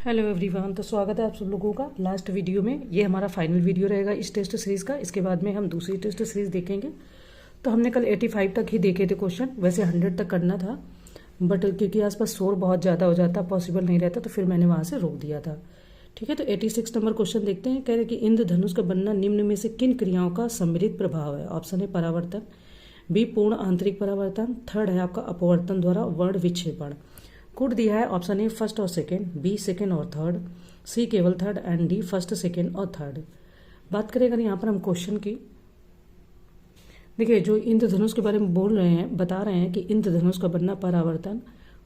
Hello everyone, तो स्वागत है आप सब लोगों का लास्ट वीडियो में। ये हमारा फाइनल वीडियो रहेगा इस टेस्ट सीरीज़ का। इसके बाद में हम दूसरी टेस्ट सीरीज़ देखेंगे। तो हमने कल 85 तक ही देखे थे क्वेश्चन, वैसे 100 तक करना था, बट क्योंकि आसपास शोर बहुत ज़्यादा हो जाता, पॉसिबल नहीं रहता, तो फिर मैंने वहाँ से रोक दिया था। ठीक है, तो 86 नंबर क्वेश्चन देखते हैं। कह रहे कि इंद्रधनुष का बनना निम्न में से किन क्रियाओं का सम्मिलित प्रभाव है। ऑप्शन है परावर्तन, बी पूर्ण आंतरिक परावर्तन, थर्ड है आपका अपवर्तन द्वारा वर्ण विक्षेपण। कोड दिया है ऑप्शन ए फर्स्ट और सेकंड, बी सेकंड और थर्ड, सी केवल third and D first second और थर्ड। बात करें अगर यहाँ पर हम क्वेश्चन की, देखिए जो इंद्रधनुष के बारे में बोल रहे हैं, बता रहे हैं कि इंद्रधनुष का बनना परावर्तन,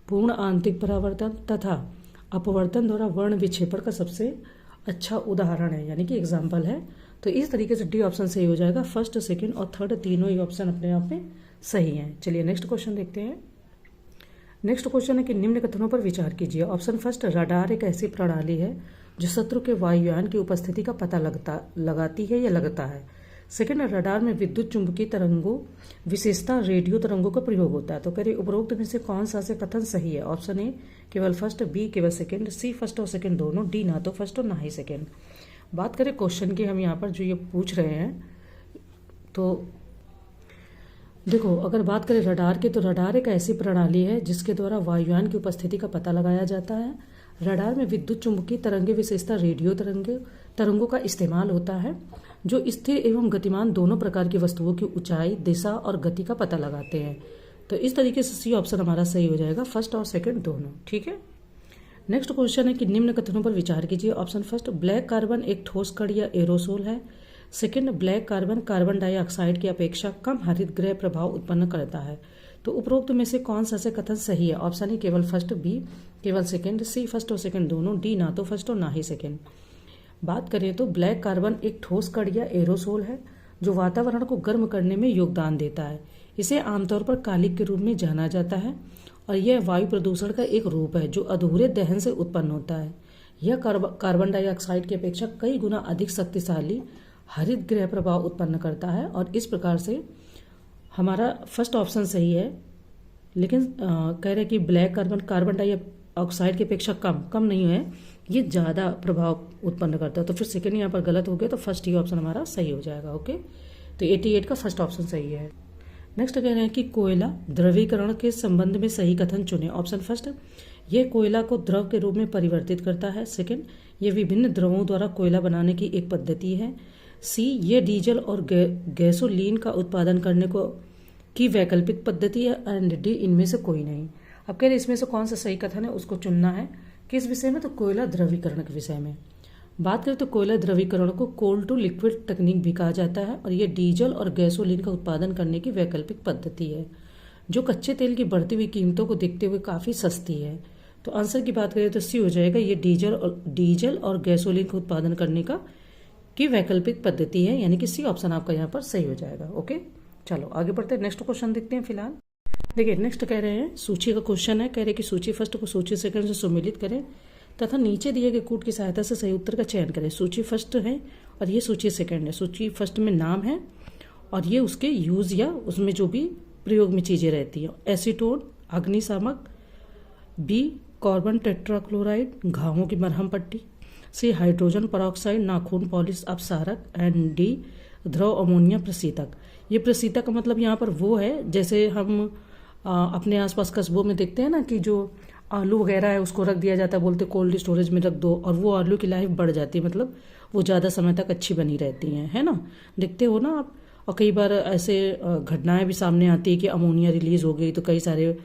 पूर्ण आंतरिक परावर्तन तथा अपवर्तन द्वारा वर्ण विक्षेपण का सबसे अच्छा उदाहरण है, यानी कि एग्जाम्पल है। तो इस तरीके से डी ऑप्शन सही हो जाएगा। फर्स्ट सेकेंड और थर्ड तीनों ही ऑप्शन अपने आप में सही हैं। चलिए नेक्स्ट क्वेश्चन देखते हैं। नेक्स्ट क्वेश्चन है कि निम्न कथनों पर विचार कीजिए। ऑप्शन फर्स्ट, रडार एक ऐसी प्रणाली है जो शत्रु के वायुयान की उपस्थिति का पता लगाती है या लगता है। सेकंड, रडार में विद्युत चुंबकीय तरंगों विशेषता रेडियो तरंगों का प्रयोग होता है। तो कह रहे उपरोक्त में से कौन सा से कथन सही है। ऑप्शन ए केवल फर्स्ट, बी केवल सेकंड, सी फर्स्ट और सेकंड दोनों, डी ना तो फर्स्ट और ना ही सेकंड। बात करें क्वेश्चन की, हम यहाँ पर जो ये पूछ रहे हैं, तो देखो अगर बात करें रडार की, तो रडार एक ऐसी प्रणाली है जिसके द्वारा वायुयान की उपस्थिति का पता लगाया जाता है। रडार में विद्युत चुंबकीय तरंगे विशेषता रेडियो तरंगों का इस्तेमाल होता है जो स्थिर एवं गतिमान दोनों प्रकार की वस्तुओं की ऊंचाई, दिशा और गति का पता लगाते हैं। तो इस तरीके से सी ऑप्शन हमारा सही हो जाएगा, फर्स्ट और सेकेंड दोनों। ठीक है, नेक्स्ट क्वेश्चन है कि निम्न कथनों पर विचार कीजिए। ऑप्शन फर्स्ट, ब्लैक कार्बन एक ठोस कण या एरोसोल है। Second, black carbon carbon dioxide की अपेक्षा कम हरित गृह प्रभाव उत्पन्न करता है। तो उपरोक्त में से कौन सा से कथन सही है। ऑप्शन है केवल फर्स्ट, बी केवल सेकेंड, सी फर्स्ट और सेकेंड दोनों, डी ना तो फर्स्ट और ना ही सेकेंड। बात करें तो ब्लैक कार्बन एक ठोस कण या एरोसोल है जो वातावरण को गर्म करने में योगदान देता है। इसे आमतौर पर कालिक के रूप में जाना जाता है और यह वायु प्रदूषण का एक रूप है जो अधूरे दहन से उत्पन्न होता है। यह कार्बन डाइऑक्साइड की अपेक्षा कई गुना अधिक शक्तिशाली हरित गृह प्रभाव उत्पन्न करता है और इस प्रकार से हमारा फर्स्ट ऑप्शन सही है। लेकिन कह रहे कि ब्लैक कार्बन कार्बन डाइऑक्साइड की अपेक्षा कम नहीं है, ये ज़्यादा प्रभाव उत्पन्न करता है। तो फिर सेकेंड यहाँ पर गलत हो गया, तो फर्स्ट ही ऑप्शन हमारा सही हो जाएगा। ओके, तो 88 का फर्स्ट ऑप्शन सही है। नेक्स्ट कह रहे हैं कि कोयला द्रवीकरण के संबंध में सही कथन चुने। ऑप्शन फर्स्ट, यह कोयला को द्रव के रूप में परिवर्तित करता है। सेकेंड, यह विभिन्न द्रवों द्वारा कोयला बनाने की एक पद्धति है। सी, ये डीजल और गैसोलीन का उत्पादन करने की वैकल्पिक पद्धति है। एंड डी, इनमें से कोई नहीं। अब कह रहे इसमें से कौन सा सही कथन है, उसको चुनना है। किस विषय में, तो कोयला द्रवीकरण के विषय में बात करें तो कोयला द्रवीकरण को कोल टू लिक्विड टेक्निक भी कहा जाता है और ये डीजल और गैसोलीन का उत्पादन करने की वैकल्पिक पद्धति है जो कच्चे तेल की बढ़ती हुई कीमतों को देखते हुए काफ़ी सस्ती है। तो आंसर की बात करें तो सी हो जाएगा, ये डीजल और गैसोलीन का उत्पादन करने की वैकल्पिक पद्धति है, यानी कि सी ऑप्शन आपका यहाँ पर सही हो जाएगा। ओके, चलो आगे बढ़ते हैं, नेक्स्ट क्वेश्चन देखते हैं। फिलहाल देखिए नेक्स्ट कह रहे हैं सूची का क्वेश्चन है। कह रहे हैं कि सूची फर्स्ट को सूची सेकंड से सम्मिलित करें तथा नीचे दिए गए कूट की सहायता से सही उत्तर का चयन करें। सूची फर्स्ट है और ये सूची सेकंड है। सूची फर्स्ट में नाम है और ये उसके यूज या उसमें जो भी प्रयोग में चीजें रहती हैं। एसीटोन अग्निशामक, बी कार्बन टेट्राक्लोराइड घावों की मरहम पट्टी, सी हाइड्रोजन परऑक्साइड नाखून पॉलिश अपसारक, एंड डी ध्रुव अमोनिया प्रशीतक। ये प्रशीतक का मतलब यहाँ पर वो है जैसे हम अपने आसपास कस्बों में देखते हैं ना कि जो आलू वगैरह है उसको रख दिया जाता है, बोलते कोल्ड स्टोरेज में रख दो और वो आलू की लाइफ बढ़ जाती है, मतलब वो ज़्यादा समय तक अच्छी बनी रहती हैं, है ना, देखते हो ना आप। और कई बार ऐसे घटनाएं भी सामने आती है कि अमोनिया रिलीज हो गई तो कई सारे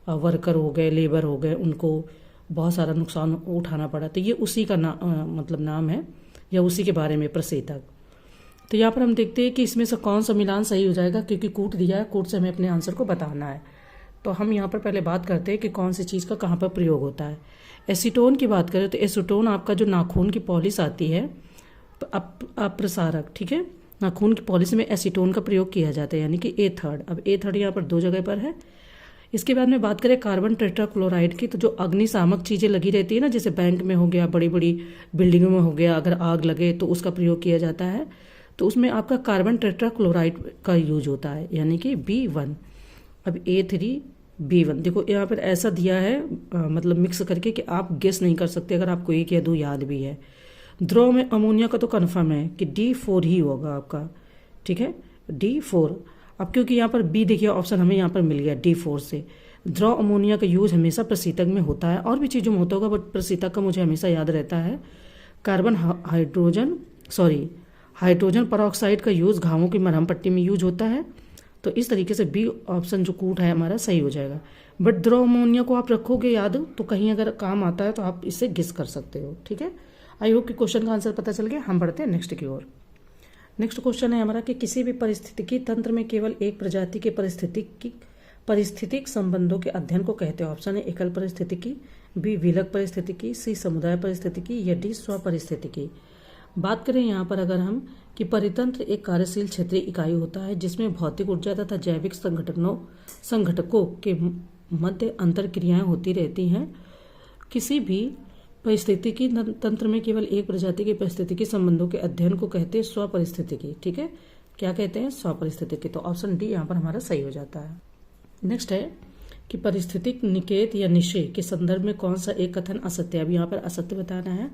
वर्कर हो गए, लेबर हो गए, उनको बहुत सारा नुकसान उठाना पड़ा। तो ये उसी का मतलब नाम है या उसी के बारे में प्रशीतक। तो यहाँ पर हम देखते हैं कि इसमें से कौन सा मिलान सही हो जाएगा, क्योंकि कूट दिया है, कूट से हमें अपने आंसर को बताना है। तो हम यहाँ पर पहले बात करते हैं कि कौन सी चीज़ का कहाँ पर प्रयोग होता है। एसीटोन की बात करें तो एसीटोन आपका जो नाखून की पॉलिश आती है अप्रसारक, ठीक है, नाखून की पॉलिश में एसीटोन का प्रयोग किया जाता है, यानी कि ए थर्ड। अब ए थर्ड यहाँ पर दो जगह पर है। इसके बाद में बात करें कार्बन टेट्राक्लोराइड की, तो जो अग्निशामक चीज़ें लगी रहती है ना, जैसे बैंक में हो गया, बड़ी बड़ी बिल्डिंगों में हो गया, अगर आग लगे तो उसका प्रयोग किया जाता है। तो उसमें आपका कार्बन टेट्राक्लोराइड का यूज होता है, यानी कि B1। अब A3 B1। देखो यहाँ पर ऐसा दिया है मतलब मिक्स करके कि आप गेस नहीं कर सकते अगर आपको 1 या 2 याद भी है। द्रव में अमोनिया का तो कन्फर्म है कि D4 ही होगा आपका, ठीक है, D4। अब क्योंकि यहाँ पर B देखिए ऑप्शन हमें यहाँ पर मिल गया D4 से। द्रव अमोनिया का यूज हमेशा प्रशीतक में होता है, और भी चीज़ों में होता होगा बट प्रशीतक का मुझे हमेशा याद रहता है। कार्बन हाइड्रोजन परऑक्साइड का यूज घावों की मरहम पट्टी में यूज होता है। तो इस तरीके से बी ऑप्शन जो कूट है हमारा सही हो जाएगा। बट द्रव अमोनिया को आप रखोगे याद तो कहीं अगर काम आता है तो आप इससे गेस कर सकते हो, ठीक है। आई होप कि क्वेश्चन का आंसर पता चल गया। हम बढ़ते हैं नेक्स्ट की ओर। नेक्स्ट क्वेश्चन है हमारा कि किसी भी पारिस्थितिकी तंत्र में केवल एक प्रजाति के पारिस्थितिक संबंधों के अध्ययन को कहते हैं। ऑप्शन है एकल पारिस्थितिकी, बी विलग पारिस्थितिकी, सी समुदाय पारिस्थितिकी या डी स्वपारिस्थितिकी। बात करें यहाँ पर अगर हम कि परितंत्र एक कार्यशील क्षेत्रीय इकाई होता है जिसमें भौतिक ऊर्जा तथा जैविक संघटकों के मध्य अंतर क्रियाएं होती रहती हैं। किसी भी पारिस्थितिकी तंत्र में केवल एक प्रजाति के पारिस्थितिकी संबंधों के अध्ययन को कहते हैं स्वपारिस्थितिकी, ठीक है। क्या कहते हैं? स्वपारिस्थितिकी। तो ऑप्शन डी यहाँ पर हमारा सही हो जाता है। नेक्स्ट है कि पारिस्थितिक निकेत या निषेध के संदर्भ में कौन सा एक कथन असत्य है। अब यहाँ पर असत्य बताना है।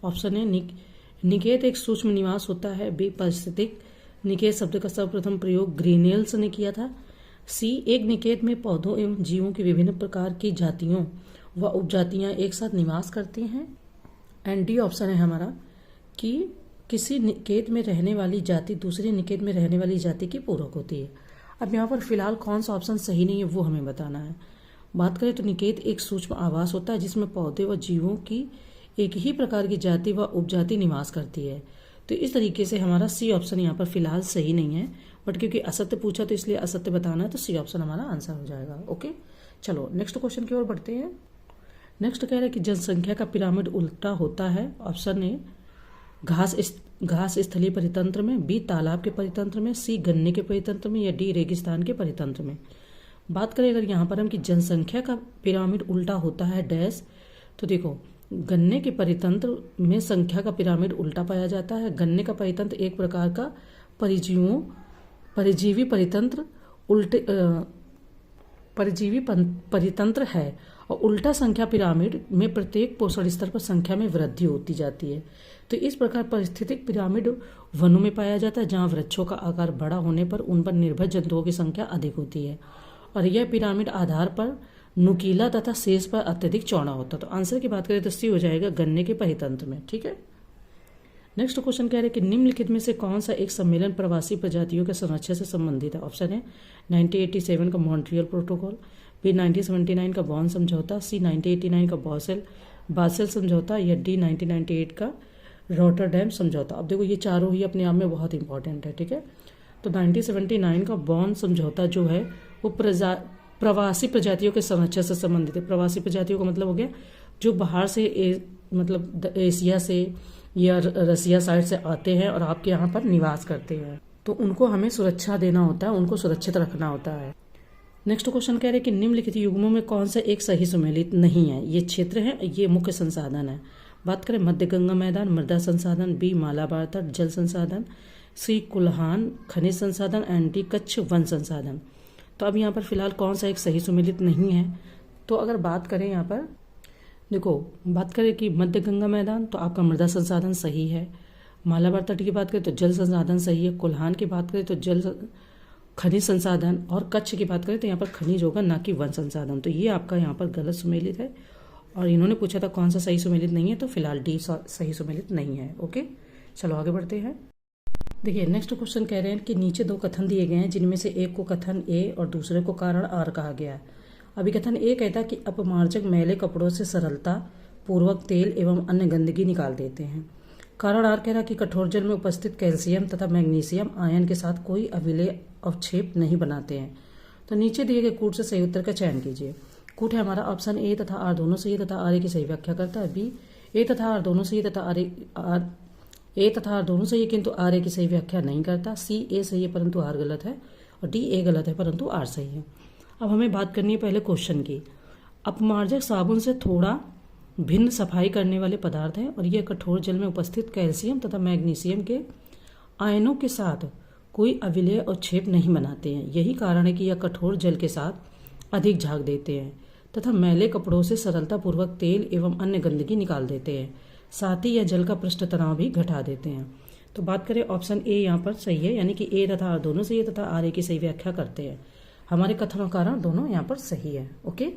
ऑप्शन है निकेत एक सूक्ष्म निवास होता है, बी पारिस्थितिक निकेत शब्द का सर्वप्रथम प्रयोग ग्रीनियल्स ने किया था, सी एक निकेत में पौधों एवं जीवों की विभिन्न प्रकार की जातियों व उपजातियां एक साथ निवास करती हैं, एंड डी ऑप्शन है हमारा कि किसी निकेत में रहने वाली जाति दूसरे निकेत में रहने वाली जाति की पूरक होती है। अब यहाँ पर फिलहाल कौन सा ऑप्शन सही नहीं है वो हमें बताना है। बात करें तो निकेत एक सूक्ष्म आवास होता है जिसमें पौधे व जीवों की एक ही प्रकार की जाति व उपजाति निवास करती है। तो इस तरीके से हमारा सी ऑप्शन यहाँ पर फिलहाल सही नहीं है, बट क्योंकि असत्य पूछा तो इसलिए असत्य बताना है, तो सी ऑप्शन हमारा आंसर हो जाएगा। ओके, चलो नेक्स्ट क्वेश्चन की ओर बढ़ते हैं। नेक्स्ट कह रहा है कि जनसंख्या का पिरामिड उल्टा होता है। ऑप्शन ए घास स्थलीय परितंत्र में, बी तालाब के परितंत्र में, सी गन्ने के परितंत्र में या डी रेगिस्तान के परितंत्र में। बात करें अगर यहाँ पर हम कि जनसंख्या का पिरामिड उल्टा होता है डैश, तो देखो गन्ने के परितंत्र में संख्या का पिरामिड उल्टा पाया जाता है। गन्ने का परितंत्र एक प्रकार का परिजीवी परितंत्र है और उल्टा संख्या पिरामिड में प्रत्येक पोषण स्तर पर संख्या में वृद्धि होती जाती है। तो इस प्रकार पारिस्थितिक पिरामिड वनों में पाया जाता है जहां वृक्षों का आकार बड़ा होने पर उन पर निर्भर जंतुओं की संख्या अधिक होती है और यह पिरामिड आधार पर नुकीला तथा शेष पर अत्यधिक चौड़ा होता है। तो आंसर की बात करें तो सी हो जाएगा गन्ने के परितंत्र में, ठीक है। नेक्स्ट क्वेश्चन कह रहे हैं कि निम्नलिखित में से कौन सा एक सम्मेलन प्रवासी प्रजातियों के संरक्षण से संबंधित है। ऑप्शन है 1987 का मॉन्ट्रियल प्रोटोकॉल, बी 1979 का बॉन समझौता, सी 1989 का बासेल समझौता या डी 1998 का रॉटरडैम समझौता। अब देखो ये चारों ही अपने आप में बहुत इंपॉर्टेंट है, ठीक है। तो 1979 का बॉन समझौता जो है वो प्रवासी प्रजातियों के संरक्षण से संबंधित है। प्रवासी प्रजातियों का मतलब हो गया जो बाहर से मतलब एशिया से या रसिया साइड से आते हैं और आपके यहाँ पर निवास करते हैं, तो उनको हमें सुरक्षा देना होता है, उनको सुरक्षित रखना होता है। नेक्स्ट क्वेश्चन कह रहे हैं कि निम्नलिखित युग्मों में कौन सा एक सही सुमेलित नहीं है। ये क्षेत्र है, ये मुख्य संसाधन है। बात करें मध्य गंगा मैदान मृदा संसाधन, बी मालाबार तट जल संसाधन, सी कुल्हान खनिज संसाधन एंड डी कच्छ वन संसाधन। तो अब यहाँ पर फिलहाल कौन सा एक सही सुमेलित नहीं है। तो अगर बात करें यहाँ पर देखो बात करें कि मध्य गंगा मैदान तो आपका मृदा संसाधन सही है, मालाबार तट की बात करें तो जल संसाधन सही है, कुल्हान की बात करें तो जल खनिज संसाधन और कच्छ की बात करें तो यहाँ पर खनिज होगा ना कि वन संसाधन। तो ये आपका यहाँ पर गलत सुमेलित है और इन्होंने पूछा था कौन सा सही सुमेलित नहीं है, तो फिलहाल डी सही सुमेलित नहीं है। ओके, चलो आगे बढ़ते हैं। देखिए नेक्स्ट क्वेश्चन कह रहे हैं कि नीचे दो कथन दिए गए हैं जिनमें से एक को कथन ए और दूसरे को कारण आर कहा गया है। अभी कथन ए कहता है कि अपमार्जक मैले कपड़ों से सरलता पूर्वक तेल एवं अन्य गंदगी निकाल देते हैं। कारण आर कह रहा है कि कठोर जल में उपस्थित कैल्शियम तथा मैग्नीशियम आयन के साथ कोई अविलेय अवक्षेप नहीं बनाते हैं। तो नीचे दिए गए कूट से सही उत्तर का चयन कीजिए। कूट है हमारा ऑप्शन ए तथा आर दोनों सही तथा आर ए की सही व्याख्या करता है, बी ए तथा आर दोनों सही तथा आर दोनों सही है किंतु आर ए की सही व्याख्या नहीं करता, सी ए सही है परंतु आर गलत है और डी ए गलत है परंतु आर सही है। अब हमें बात करनी है पहले क्वेश्चन की। अपमार्जक साबुन से थोड़ा भिन्न सफाई करने वाले पदार्थ हैं और यह कठोर जल में उपस्थित कैल्शियम तथा मैग्नीशियम के आयनों के साथ कोई अविलेय अवक्षेप नहीं बनाते हैं। यही कारण है कि यह कठोर जल के साथ अधिक झाग देते हैं तथा मैले कपड़ों से सरलतापूर्वक तेल एवं अन्य गंदगी निकाल देते हैं। साथ ही यह जल का पृष्ठ तनाव भी घटा देते हैं। तो बात करें ऑप्शन ए यहाँ पर सही है, यानी कि ए तथा आर दोनों सही है तथा आर ए की सही व्याख्या करते हैं। हमारे कथनों कारण दोनों यहाँ पर सही है। ओके,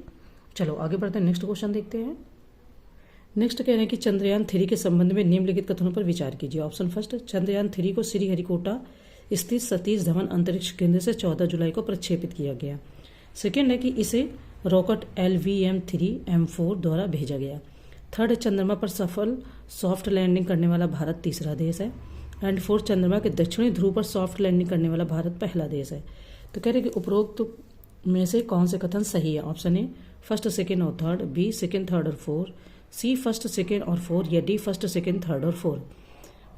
चलो आगे बढ़ते हैं, नेक्स्ट क्वेश्चन देखते हैं। नेक्स्ट कह रहे हैं कि चंद्रयान 3 के संबंध में निम्नलिखित कथनों पर विचार कीजिए। ऑप्शन फर्स्ट, चंद्रयान 3 को श्रीहरिकोटा स्थित सतीश धवन अंतरिक्ष केंद्र से 14 जुलाई को प्रक्षेपित किया गया। सेकेंड है कि इसे रॉकेट LVM-3M4 द्वारा भेजा गया। थर्ड, चंद्रमा पर सफल सॉफ्ट लैंडिंग करने वाला भारत तीसरा देश है। एंड फोर्थ, चंद्रमा के दक्षिणी ध्रुव पर सॉफ्ट लैंडिंग करने वाला भारत पहला देश है। तो कह रहे कि उपरोक्त में से कौन से कथन सही है। ऑप्शन ए फर्स्ट, सेकेंड और थर्ड, बी सेकेंड, थर्ड और फोर्थ, सी फर्स्ट, सेकेंड और फोर्थ, या डी फर्स्ट, सेकेंड, थर्ड और फोर्थ।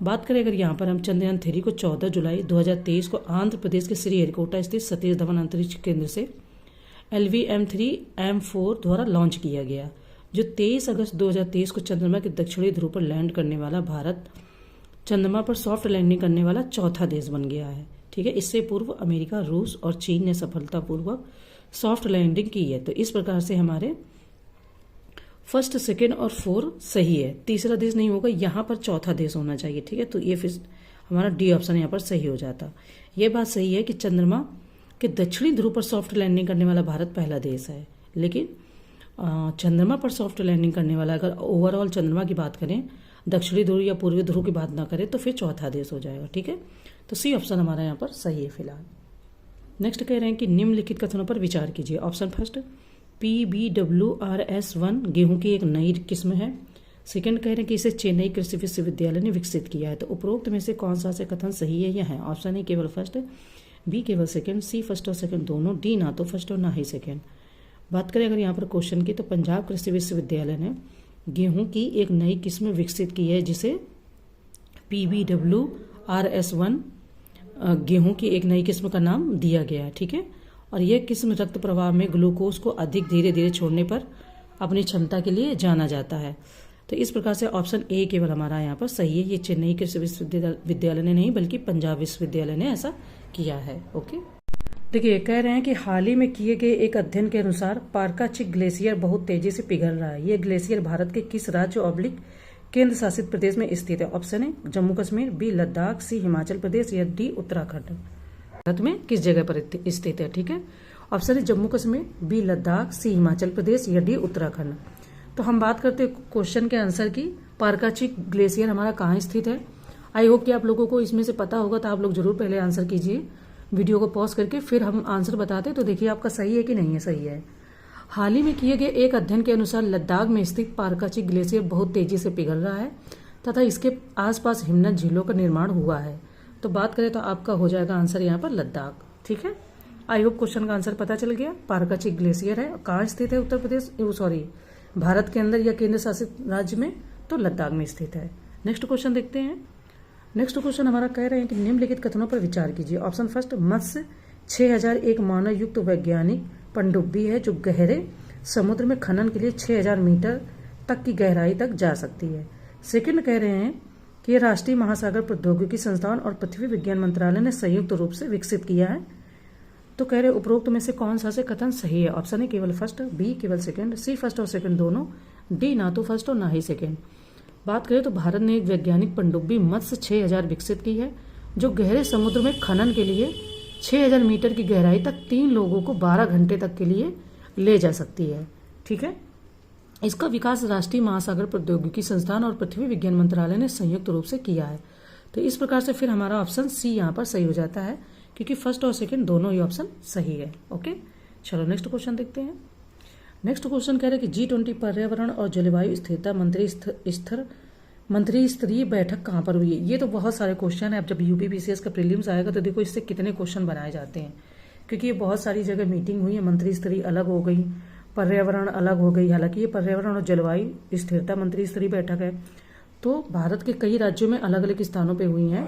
बात करें अगर यहाँ पर हम चंद्रयान 3 को 14 जुलाई 2023 को आंध्र प्रदेश के श्रीहरिकोटा स्थित सतीश धवन अंतरिक्ष केंद्र से LVM-3M4 द्वारा लॉन्च किया गया, जो 23 अगस्त 2023 को चंद्रमा के दक्षिणी ध्रुव पर लैंड करने वाला भारत चंद्रमा पर सॉफ्ट लैंडिंग करने वाला चौथा देश बन गया है। ठीक है, इससे पूर्व अमेरिका, रूस और चीन ने सफलतापूर्वक सॉफ्ट लैंडिंग की है। तो इस प्रकार से हमारे फर्स्ट, सेकेंड और फोर्थ सही है, तीसरा देश नहीं होगा, यहाँ पर चौथा देश होना चाहिए। ठीक है, तो ये फिर हमारा डी ऑप्शन यहाँ पर सही हो जाता। ये बात सही है कि चंद्रमा के दक्षिणी ध्रुव पर सॉफ्ट लैंडिंग करने वाला भारत पहला देश है, लेकिन चंद्रमा पर सॉफ्ट लैंडिंग करने वाला, अगर ओवरऑल चंद्रमा की बात करें, दक्षिणी ध्रुव या पूर्वी ध्रुव की बात ना करें, तो फिर चौथा देश हो जाएगा। ठीक है, तो सी ऑप्शन हमारा यहाँ पर सही है फिलहाल। नेक्स्ट कह रहे हैं कि निम्नलिखित कथनों पर विचार कीजिए। ऑप्शन फर्स्ट, PBWRS-1 गेहूं की एक नई किस्म है। सेकंड कह रहे हैं कि इसे चेन्नई कृषि विश्वविद्यालय ने विकसित किया है। तो उपरोक्त में से कौन सा से कथन सही है या है। ऑप्शन ए केवल फर्स्ट, बी केवल सेकंड, सी फर्स्ट और सेकंड दोनों, डी ना तो फर्स्ट और ना ही सेकंड। बात करें अगर यहाँ पर क्वेश्चन की, तो पंजाब कृषि विश्वविद्यालय ने गेहूं की एक नई किस्म विकसित की है, जिसे PBWRS-1 गेहूं की एक नई किस्म का नाम दिया गया है। ठीक है, और यह किस्म रक्त प्रवाह में ग्लूकोज को अधिक धीरे धीरे छोड़ने पर अपनी क्षमता के लिए जाना जाता है। तो इस प्रकार से ऑप्शन ए केवल हमारा यहाँ पर सही है। ये चेन्नई कृषि विश्वविद्यालय ने नहीं, बल्कि पंजाब विश्वविद्यालय ने ऐसा किया है। ओके, देखिए कह रहे हैं कि हाल ही में किए गए एक अध्ययन के अनुसार पारकाचिक ग्लेशियर बहुत तेजी से पिघल रहा है। यह ग्लेशियर भारत के किस राज्य ऑब्लिक केंद्र शासित प्रदेश में स्थित है। Option A Jammu Kashmir, B Ladakh, C Himachal Pradesh, या डी उत्तराखंड। भारत में किस जगह पर स्थित है। ठीक है, option A Jammu Kashmir, B Ladakh, C Himachal Pradesh, या डी उत्तराखंड। तो हम बात करते हैं क्वेश्चन के आंसर की। पारकाचिक ग्लेशियर हमारा कहाँ स्थित है। आई होप कि आप लोगों को इसमें से पता होगा, तो आप लोग जरूर पहले आंसर कीजिए, वीडियो को पॉज करके फिर हम आंसर बताते हैं। तो देखिए आपका सही है कि नहीं है। सही है। हाल ही में किए गए एक अध्ययन के अनुसार लद्दाख में स्थित पारकाचिक ग्लेशियर बहुत तेजी से पिघल रहा है तथा इसके आसपास हिमनद झीलों का निर्माण हुआ है। तो बात करें तो आपका हो जाएगा आंसर यहाँ पर लद्दाख। ठीक है, आई होप क्वेश्चन का आंसर पता चल गया। पारकाचिक ग्लेशियर है, कहाँ स्थित है, उत्तर प्रदेश, सॉरी भारत के अंदर या केंद्र शासित राज्य में, तो लद्दाख में स्थित है। नेक्स्ट क्वेश्चन देखते हैं। नेक्स्ट क्वेश्चन हमारा कह रहे हैं कि निम्नलिखित कथनों पर विचार कीजिए। ऑप्शन फर्स्ट, मत्स्य 6000 एक मानव युक्त वैज्ञानिक पनडुब्बी है जो गहरे समुद्र में खनन के लिए 6000 मीटर तक की गहराई तक जा सकती है। सेकंड कह रहे हैं कि यह राष्ट्रीय महासागर प्रौद्योगिकी संस्थान और पृथ्वी विज्ञान मंत्रालय ने संयुक्त रूप से विकसित किया है। तो कह रहे उपरोक्त में से कौन सा से कथन सही है। ऑप्शन ए केवल फर्स्ट, बी केवल सेकंड, सी फर्स्ट और सेकंड दोनों, डी ना तो फर्स्ट और ना ही सेकंड। बात करें तो भारत ने एक वैज्ञानिक पनडुब्बी मत्स्य 6000 विकसित की है, जो गहरे समुद्र में खनन के लिए 6000 मीटर की गहराई तक 3 लोगों को 12 घंटे तक के लिए ले जा सकती है। ठीक है, इसका विकास राष्ट्रीय महासागर प्रौद्योगिकी संस्थान और पृथ्वी विज्ञान मंत्रालय ने संयुक्त रूप से किया है। तो इस प्रकार से फिर हमारा ऑप्शन सी यहाँ पर सही हो जाता है, क्योंकि फर्स्ट और सेकंड दोनों ही ऑप्शन सही है। ओके, चलो नेक्स्ट क्वेश्चन देखते हैं। नेक्स्ट क्वेश्चन कह रहे हैं कि G20 पर्यावरण और जलवायु स्थिरता मंत्री स्तरीय बैठक कहाँ पर हुई है। ये तो बहुत सारे क्वेश्चन है। अब जब UPPCS का प्रीलिम्स आएगा तो देखो इससे कितने क्वेश्चन बनाए जाते हैं, क्योंकि ये बहुत सारी जगह मीटिंग हुई है। मंत्री स्तरीय अलग हो गई, पर्यावरण अलग हो गई। हालांकि ये पर्यावरण और जलवायु स्थिरता मंत्री स्तरीय बैठक है, तो भारत के कई राज्यों में अलग अलग स्थानों पर हुई हैं।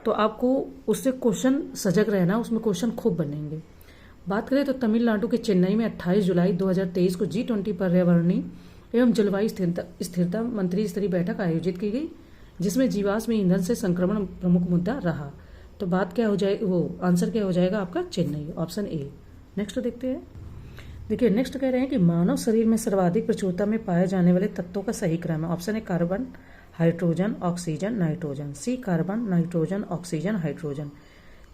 तो आपको उससे क्वेश्चन सजग रहना, उसमें क्वेश्चन खूब बनेंगे। बात करें तो तमिलनाडु के चेन्नई में 28 जुलाई 2023 को G20 पर्यावरणीय एवं जलवायु स्थिरता मंत्री स्तरीय बैठक आयोजित की गई, जिसमें जीवाश्म ईंधन से संक्रमण प्रमुख मुद्दा रहा। तो बात क्या हो जाए, वो आंसर क्या हो जाएगा आपका चेन्नई, ऑप्शन ए। नेक्स्ट देखते हैं। देखिए नेक्स्ट कह रहे हैं कि मानव शरीर में सर्वाधिक प्रचुरता में पाए जाने वाले तत्वों का सही क्रम है। ऑप्शन है carbon, hydrogen, oxygen, nitrogen. C carbon, nitrogen, oxygen, hydrogen.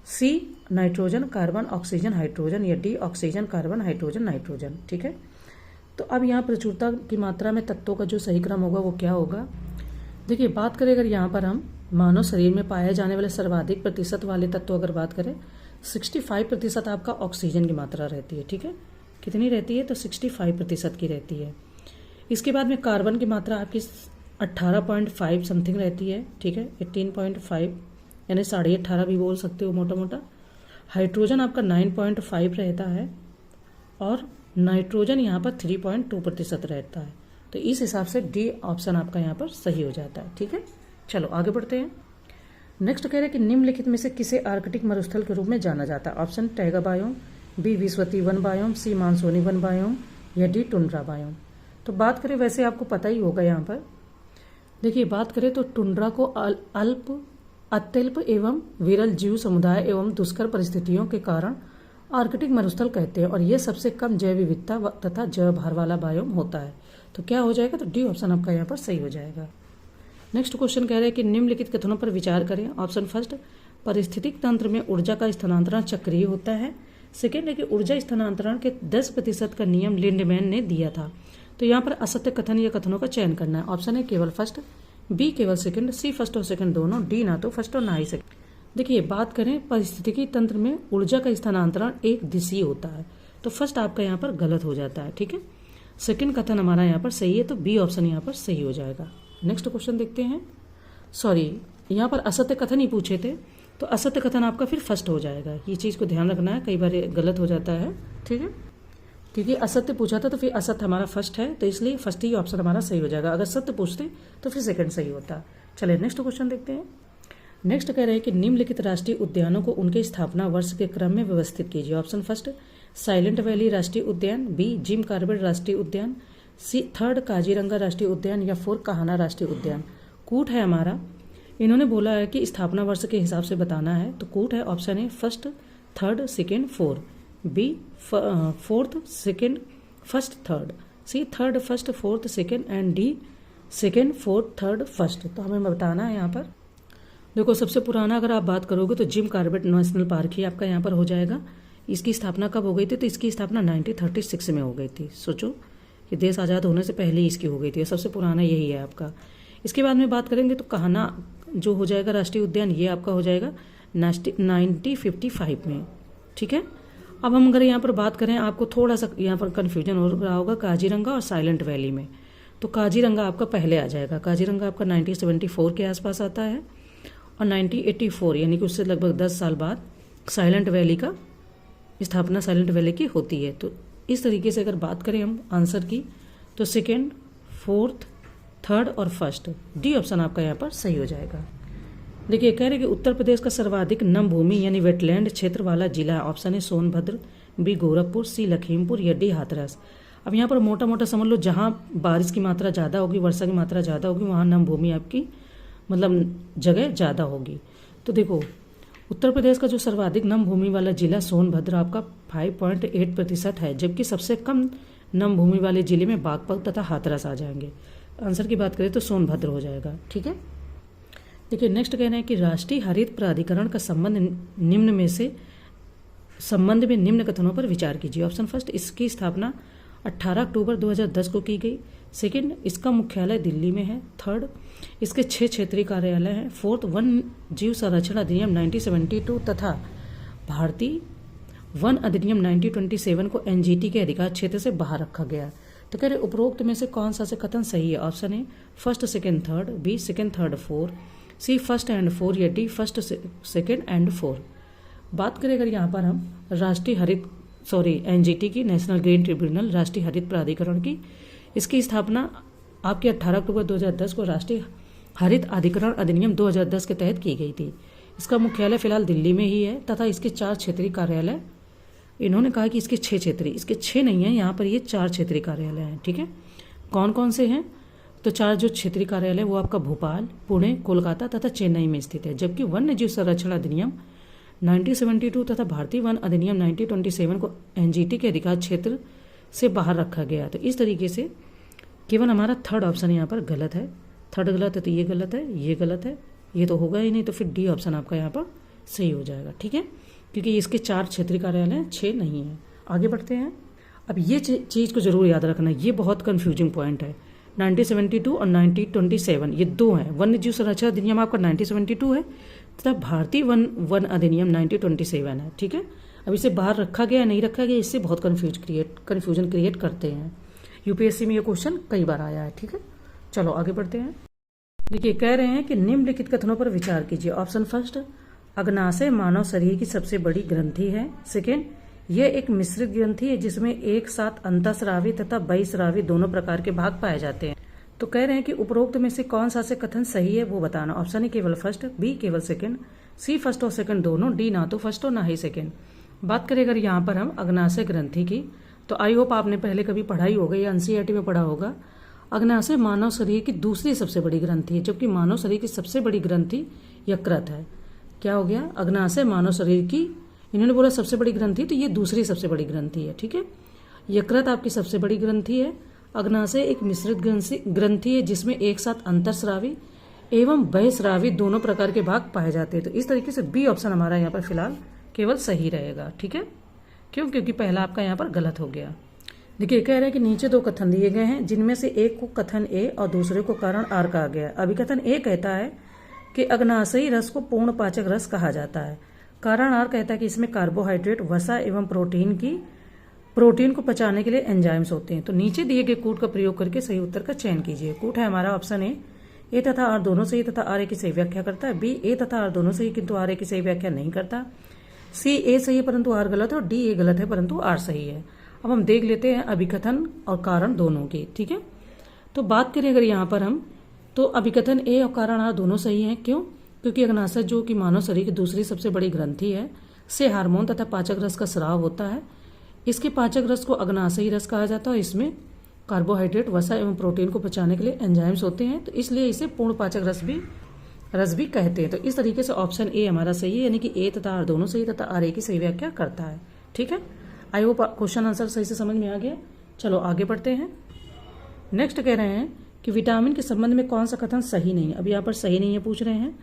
C nitrogen, carbon, oxygen, hydrogen, या D oxygen, carbon, hydrogen, nitrogen. ठीक है, तो अब यहाँ प्रचुरता की मात्रा में तत्वों का जो सही क्रम होगा वो क्या होगा। देखिए बात करें अगर यहाँ पर हम मानव शरीर में पाए जाने वाले सर्वाधिक प्रतिशत वाले तत्व अगर बात करें, 65% आपका ऑक्सीजन की मात्रा रहती है। ठीक है, कितनी रहती है, तो 65% की रहती है। इसके बाद में कार्बन की मात्रा आपकी 18.5 समथिंग रहती है। ठीक है, 18.5 यानी 18.5 भी बोल सकते हो मोटा मोटा। हाइड्रोजन आपका 9.5 रहता है और नाइट्रोजन यहाँ पर 3.2% रहता है। तो इस हिसाब से डी ऑप्शन आपका यहाँ पर सही हो जाता है। ठीक है, चलो आगे बढ़ते हैं। नेक्स्ट कह रहे हैं कि निम्नलिखित में से किसे आर्कटिक मरुस्थल के रूप में जाना जाता है। ऑप्शन टैगा बायोम, बी विश्वती वन बायोम, सी मानसूनी वन बायोम, या डी टुंड्रा बायोम। तो बात करें वैसे आपको पता ही होगा यहाँ पर। देखिए बात करें तो टुंड्रा को अल्प, अत्यल्प एवं विरल जीव समुदाय एवं दुष्कर परिस्थितियों के कारण आर्कटिक मरुस्थल कहते हैं और यह सबसे कम जैव विविधता तथा जैव भार वाला बायोम होता है। तो क्या हो जाएगा, तो डी ऑप्शन आपका यहाँ पर सही हो जाएगा। नेक्स्ट क्वेश्चन कह रहे हैं कि निम्नलिखित कथनों पर विचार करें। ऑप्शन फर्स्ट, पारिस्थितिक तंत्र में ऊर्जा का स्थानांतरण चक्रीय होता है। सेकेंड है कि ऊर्जा स्थानांतरण के 10% का नियम लिंडमैन ने दिया था। तो यहाँ पर असत्य कथन या कथनों का चयन करना है। ऑप्शन है केवल फर्स्ट, बी केवल सेकंड, सी फर्स्ट और सेकंड दोनों, डी ना तो फर्स्ट और ना ही सेकंड। देखिए बात करें पारिस्थितिकी तंत्र में ऊर्जा का स्थानांतरण एक दिशीय होता है, तो फर्स्ट आपका यहाँ पर गलत हो जाता है। ठीक है, सेकंड कथन हमारा यहाँ पर सही है, तो बी ऑप्शन यहाँ पर सही हो जाएगा। नेक्स्ट क्वेश्चन देखते हैं। सॉरी, यहाँ पर असत्य कथन ही पूछे थे, तो असत्य कथन आपका फिर फर्स्ट हो जाएगा। ये चीज़ को ध्यान रखना है, कई बार गलत हो जाता है। ठीक है, क्योंकि असत्य पूछा था तो फिर असत्य हमारा फर्स्ट है, तो इसलिए फर्स्ट ही ऑप्शन हमारा सही हो जाएगा। अगर सत्य पूछते तो फिर सेकंड सही होता। चलिए नेक्स्ट क्वेश्चन देखते हैं। नेक्स्ट कह रहे हैं कि निम्नलिखित राष्ट्रीय उद्यानों को उनके स्थापना वर्ष के क्रम में व्यवस्थित कीजिए। ऑप्शन फर्स्ट, साइलेंट वैली राष्ट्रीय उद्यान, बी जिम कार्बेट राष्ट्रीय उद्यान, सी थर्ड काजीरंगा राष्ट्रीय उद्यान, या फोर काहाना राष्ट्रीय उद्यान। कूट है हमारा, इन्होंने बोला है कि स्थापना वर्ष के हिसाब से बताना है, तो कूट है। Option A first, third, second, four, B fourth, second, first, third, C third, first, fourth, second, and D second, fourth, third, first. तो हमें बताना है यहाँ पर। देखो सबसे पुराना अगर आप बात करोगे तो जिम कार्बेट नेशनल पार्क ही आपका यहाँ पर हो जाएगा। इसकी स्थापना कब हो गई थी, तो इसकी स्थापना 1936 में हो गई थी। सोचो कि देश आज़ाद होने से पहले इसकी हो गई थी, सबसे पुराना यही है आपका। इसके बाद में बात करेंगे तो कान्हा जो हो जाएगा राष्ट्रीय उद्यान, ये आपका हो जाएगा 1955 में। ठीक है, अब हम अगर यहाँ पर बात करें, आपको थोड़ा सा यहाँ पर कन्फ्यूजन हो रहा होगा काजीरंगा और साइलेंट वैली में। तो काजीरंगा आपका पहले आ जाएगा। काजीरंगा आपका 1974 के आसपास आता है और 1984 यानी कि उससे लगभग 10 साल बाद साइलेंट वैली का स्थापना साइलेंट वैली की होती है। तो इस तरीके से अगर बात करें हम आंसर की, तो सेकेंड, फोर्थ, थर्ड और फर्स्ट, डी ऑप्शन आपका यहाँ पर सही हो जाएगा। देखिए कह रहे कि उत्तर प्रदेश का सर्वाधिक नम भूमि यानी वेटलैंड क्षेत्र वाला जिला है। ऑप्शन है सोनभद्र, बी गोरखपुर, सी लखीमपुर, या डी हाथरस। अब यहाँ पर मोटा मोटा समझ लो, जहाँ बारिश की मात्रा ज़्यादा होगी, वर्षा की मात्रा ज़्यादा होगी, वहाँ नम भूमि आपकी मतलब जगह ज़्यादा होगी। तो देखो उत्तर प्रदेश का जो सर्वाधिक नम भूमि वाला जिला सोनभद्र आपका 5.8% है, जबकि सबसे कम नम भूमि वाले जिले में बागपत तथा हाथरस आ जाएंगे। आंसर की बात करें तो सोनभद्र हो जाएगा। ठीक है, देखिए नेक्स्ट कहना है कि राष्ट्रीय हरित प्राधिकरण का संबंध में निम्न कथनों पर विचार कीजिए। ऑप्शन फर्स्ट, इसकी स्थापना 18 अक्टूबर 2010 को की गई। सेकंड, इसका मुख्यालय दिल्ली में है। थर्ड, इसके 6 क्षेत्रीय कार्यालय हैं। फोर्थ, वन जीव संरक्षण अधिनियम 1972 तथा भारतीय वन अधिनियम 1927 को एनजीटी के अधिकार क्षेत्र से बाहर रखा गया। तो कह रहे उपरोक्त में से कौन सा से कथन सही है। Option A first, second, third, B second, third, four, C first and four, या D first, second and four. बात करें अगर यहाँ पर हम एनजीटी की, नेशनल ग्रीन ट्रिब्यूनल, राष्ट्रीय हरित प्राधिकरण की, इसकी स्थापना आपके 18 अक्टूबर 2010 को राष्ट्रीय हरित अधिकरण अधिनियम 2010 के तहत की गई थी। इसका मुख्यालय फिलहाल दिल्ली में ही है तथा इसके 4 क्षेत्रीय कार्यालय, इन्होंने कहा कि इसके 6 क्षेत्रीय, इसके 6 नहीं है यहाँ पर, ये 4 क्षेत्रीय कार्यालय हैं। ठीक है, कौन कौन से हैं, तो 4 जो क्षेत्रीय कार्यालय वो आपका भोपाल, पुणे, कोलकाता तथा चेन्नई में स्थित है। जबकि वन्य जीव संरक्षण अधिनियम 1972 तथा भारतीय वन अधिनियम 1927 को एनजीटी के अधिकार क्षेत्र से बाहर रखा गया। तो इस तरीके से केवल हमारा थर्ड ऑप्शन यहाँ पर गलत है। थर्ड गलत है तो ये गलत है, ये गलत है, ये तो होगा ही नहीं, तो फिर डी ऑप्शन आपका यहाँ पर सही हो जाएगा। ठीक है, क्योंकि इसके 4 क्षेत्रीय कार्यालय हैं, 6 नहीं है। आगे बढ़ते हैं। अब ये चीज़ को जरूर याद रखना, ये बहुत कन्फ्यूजिंग पॉइंट है। 1972 और 1927 ये 2 हैं। वन्य जीव संरक्षण अधिनियम आपका 1972 है तथा भारतीय वन अधिनियम 1927 है। ठीक है, अब इसे बाहर रखा गया नहीं रखा गया, इससे बहुत कन्फ्यूजन क्रिएट करते हैं। यूपीएससी में ये क्वेश्चन कई बार आया है। ठीक है, चलो आगे बढ़ते हैं। देखिए, कह रहे हैं कि निम्नलिखित कथनों पर विचार कीजिए। ऑप्शन फर्स्ट, अग्नाशय मानव शरीर की सबसे बड़ी ग्रंथि है। सेकेंड, यह एक मिश्रित ग्रंथि है जिसमें एक साथ अंतःस्रावी तथा बहिःस्रावी दोनों प्रकार के भाग पाए जाते हैं। तो कह रहे हैं कि उपरोक्त में से कौन सा से कथन सही है वो बताना। ऑप्शन ए केवल फर्स्ट, बी केवल सेकंड, सी फर्स्ट और सेकंड दोनों, डी ना तो फर्स्ट और ना ही सेकंड। बात करें अगर यहाँ पर हम अग्नाशय ग्रंथि की, तो आई होप आपने पहले कभी पढ़ाई होगा या एनसीईआरटी में पढ़ा होगा। अग्नाशय मानव शरीर की दूसरी सबसे बड़ी ग्रंथि है, जबकि मानव शरीर की सबसे बड़ी ग्रंथि यकृत है। क्या हो गया, अग्नाशय मानव शरीर की, इन्होंने बोला सबसे बड़ी ग्रंथि, तो ये दूसरी सबसे बड़ी ग्रंथि है। ठीक है, यकृत आपकी सबसे बड़ी ग्रंथि है। अग्नाशय एक मिश्रित ग्रंथि है जिसमें एक साथ अंतःस्रावी एवं बहिःस्रावी दोनों प्रकार के भाग पाए जाते हैं। तो इस तरीके से बी ऑप्शन हमारा यहाँ पर फिलहाल केवल सही रहेगा। ठीक है, क्यों, क्योंकि पहला आपका यहाँ पर गलत हो गया। देखिए, कह रहे हैं कि नीचे 2 कथन दिए गए हैं जिनमें से एक को कथन ए और दूसरे को कारण आर कहा गया है। अभिकथन ए कहता है कि अग्नाशयी रस को पूर्ण पाचक रस कहा जाता है। कारण आर कहता है कि इसमें कार्बोहाइड्रेट, वसा एवं प्रोटीन को पचाने के लिए एंजाइम्स होते हैं। तो नीचे दिए गए कूट का प्रयोग करके सही उत्तर का चयन कीजिए। कूट है हमारा ऑप्शन ए तथा आर दोनों सही तथा आर ए की सही व्याख्या करता है। बी ए तथा आर दोनों सही किंतु आर ए की सही व्याख्या नहीं करता। सी ए सही है परंतु आर गलत है, और डी ए गलत है परंतु आर सही है। अब हम देख लेते हैं अभिकथन और कारण दोनों की। ठीक है, तो बात करें अगर यहाँ पर हम, तो अभिकथन ए और कारण आर दोनों सही हैं। क्यों, क्योंकि अग्नाशय जो कि मानव शरीर की दूसरी सबसे बड़ी ग्रंथि है, से हार्मोन तथा पाचक रस का स्राव होता है। इसके पाचक रस को अग्नाशयी रस कहा जाता है और इसमें कार्बोहाइड्रेट, वसा एवं प्रोटीन को पचाने के लिए एंजाइम्स होते हैं। तो इसलिए इसे पूर्ण पाचक रस भी कहते हैं। तो इस तरीके से ऑप्शन ए हमारा सही है, यानी कि ए तथा आर दोनों सही तथा आर ए की सही व्याख्या करता है। ठीक है, आई होप क्वेश्चन आंसर सही से समझ में आ गया। चलो आगे बढ़ते हैं। नेक्स्ट कह रहे हैं कि विटामिन के संबंध में कौन सा कथन सही नहीं है। अब यहाँ पर सही नहीं है पूछ रहे हैं।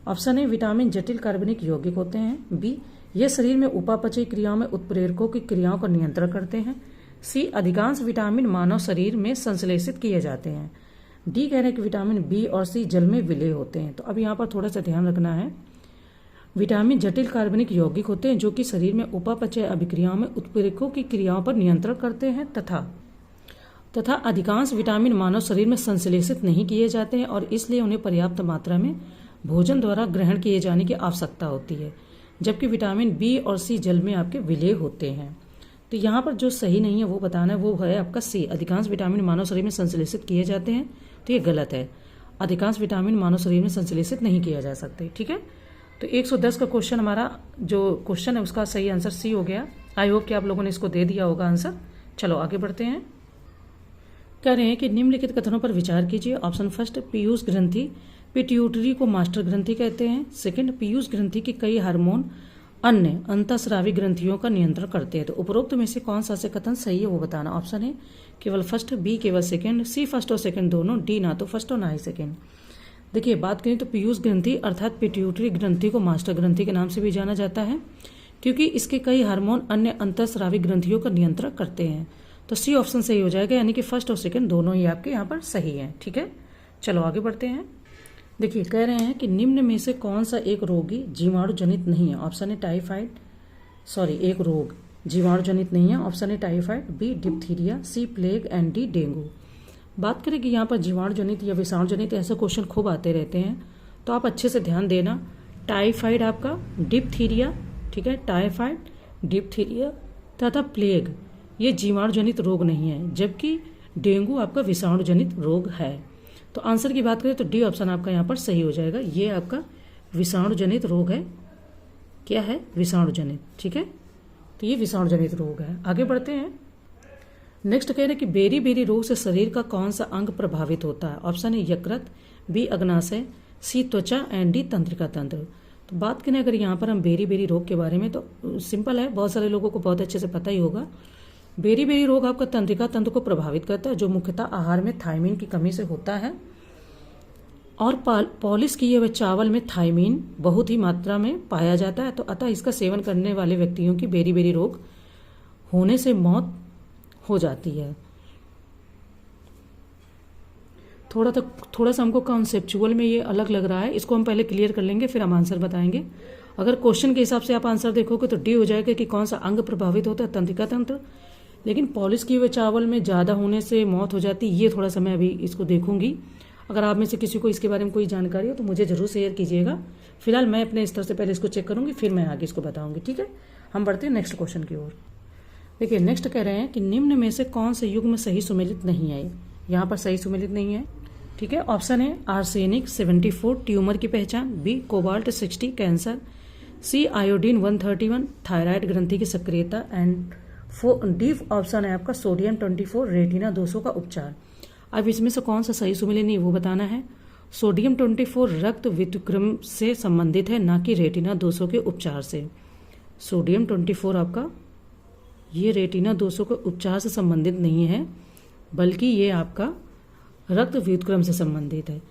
ऑप्शन ए, विटामिन जटिल कार्बनिक यौगिक होते हैं। बी, ये शरीर में उपापचयी क्रियाओं में उत्प्रेरकों की क्रियाओं का नियंत्रण करते हैं। सी, अधिकांश विटामिन मानव शरीर में संश्लेषित किए जाते हैं। डी कह रहे हैं कि विटामिन बी और सी जल में विलय होते हैं। तो अब यहाँ पर थोड़ा सा ध्यान रखना है। विटामिन जटिल कार्बनिक यौगिक होते हैं जो कि शरीर में उपापचय अभिक्रियाओं में उत्प्रेरकों की क्रियाओं पर नियंत्रण करते हैं तथा अधिकांश विटामिन मानव शरीर में संश्लेषित नहीं किए जाते हैं और इसलिए उन्हें पर्याप्त मात्रा में भोजन द्वारा ग्रहण किए जाने की आवश्यकता होती है, जबकि विटामिन बी और सी जल में आपके विलय होते हैं। तो यहाँ पर जो सही नहीं है वो बताना है, वो है आपका सी, अधिकांश विटामिन मानव शरीर में संश्लेषित किए जाते हैं। तो ये गलत है, अधिकांश विटामिन मानव शरीर में संश्लेषित नहीं किया जा सकते। ठीक है, तो 110 का क्वेश्चन हमारा जो क्वेश्चन है उसका सही आंसर सी हो गया। आई होप कि आप लोगों ने इसको दे दिया होगा आंसर। चलो आगे बढ़ते हैं। कह रहे हैं कि निम्नलिखित कथनों पर विचार कीजिए। ऑप्शन फर्स्ट, पीयूष ग्रंथि पिट्यूटरी को मास्टर ग्रंथि कहते हैं। सेकंड, पीयूष ग्रंथि के कई हार्मोन अन्य अंतःस्रावी ग्रंथियों का नियंत्रण करते हैं। तो उपरोक्त में से कौन सा से कथन सही है वो बताना। ऑप्शन है केवल फर्स्ट, बी केवल सेकंड, सी फर्स्ट और सेकंड दोनों, डी ना तो फर्स्ट और ना ही सेकंड। देखिए, बात करें तो पीयूष ग्रंथि अर्थात पिट्यूटरी ग्रंथि को मास्टर ग्रंथि के नाम से भी जाना जाता है, क्योंकि इसके कई हार्मोन अन्य अंतःस्रावी ग्रंथियों का नियंत्रण करते हैं। तो सी ऑप्शन सही हो जाएगा, यानी कि फर्स्ट और सेकंड दोनों ही आपके यहाँ पर सही है। ठीक है, चलो आगे बढ़ते हैं। देखिए, कह रहे हैं कि निम्न में से कौन सा एक रोगी जीवाणु जनित नहीं है। ऑप्शन है एक रोग जीवाणु जनित नहीं है। ऑप्शन है typhoid, B diphtheria, C plague and D dengue. बात करें कि यहाँ पर जीवाणु जनित या विषाणु जनित ऐसे क्वेश्चन खूब आते रहते हैं, तो आप अच्छे से ध्यान देना। टाइफाइड आपका, डिप्थीरिया, ठीक है, टाइफाइड, डिप्थीरिया तथा प्लेग ये जीवाणु जनित रोग नहीं है, जबकि डेंगू आपका विषाणु जनित रोग है। तो आंसर की बात करें तो डी ऑप्शन आपका यहाँ पर सही हो जाएगा। ये आपका विषाणु जनित रोग है। क्या है? विषाणु जनित। ठीक है, तो ये विषाणु जनित रोग है। आगे बढ़ते हैं। नेक्स्ट कह रहे हैं कि बेरी बेरी रोग से शरीर का कौन सा अंग प्रभावित होता है। ऑप्शन है यकृत, बी अग्नाशय, सी त्वचा एंड डी तंत्रिका तंत्र। तो बात करें अगर यहाँ पर हम बेरी बेरी रोग के बारे में, तो सिंपल है, बहुत सारे लोगों को बहुत अच्छे से पता ही होगा। बेरी बेरी रोग आपका तंत्रिका तंत्र को प्रभावित करता है, जो मुख्यतः आहार में थायमीन की कमी से होता है। और पॉलिश किए हुए चावल में थायमीन बहुत ही मात्रा में पाया जाता है, तो अतः इसका सेवन करने वाले व्यक्तियों की बेरी बेरी रोग होने से मौत हो जाती है। थोड़ा सा हमको कॉन्सेप्चुअल में ये अलग लग रहा है, इसको हम पहले क्लियर कर लेंगे, फिर हम आंसर बताएंगे। अगर क्वेश्चन के हिसाब से आप आंसर देखोगे तो डी हो जाएगा कि कौन सा अंग प्रभावित होता है, तंत्रिका तंत्र। लेकिन पॉलिश किए हुए चावल में ज़्यादा होने से मौत हो जाती है, ये थोड़ा सा मैं अभी इसको देखूंगी। अगर आप में से किसी को इसके बारे में कोई जानकारी हो तो मुझे जरूर शेयर कीजिएगा। फिलहाल मैं अपने स्तर से पहले इसको चेक करूंगी, फिर मैं आगे इसको बताऊंगी। ठीक है, हम बढ़ते हैं नेक्स्ट क्वेश्चन की ओर। देखिए नेक्स्ट कह रहे हैं कि निम्न में से कौन से युग्म सही सुमेलित नहीं है। यहाँ पर सही सुमेलित नहीं है। ठीक है, ऑप्शन है आर्सेनिक 74 ट्यूमर की पहचान, बी कोबाल्ट 60 कैंसर, सी आयोडीन 131 थायराइड ग्रंथि की सक्रियता, एंड डी ऑप्शन है आपका सोडियम 24 रेटिना दोषों का उपचार। अब इसमें से कौन सा सही सुमेलित नहीं वो बताना है। सोडियम 24 रक्त व्युत्क्रम से संबंधित है, ना कि रेटिना दोषों के उपचार से। सोडियम 24 आपका ये रेटिना दोषों के उपचार से संबंधित नहीं है, बल्कि ये आपका रक्त व्युत्क्रम से संबंधित है।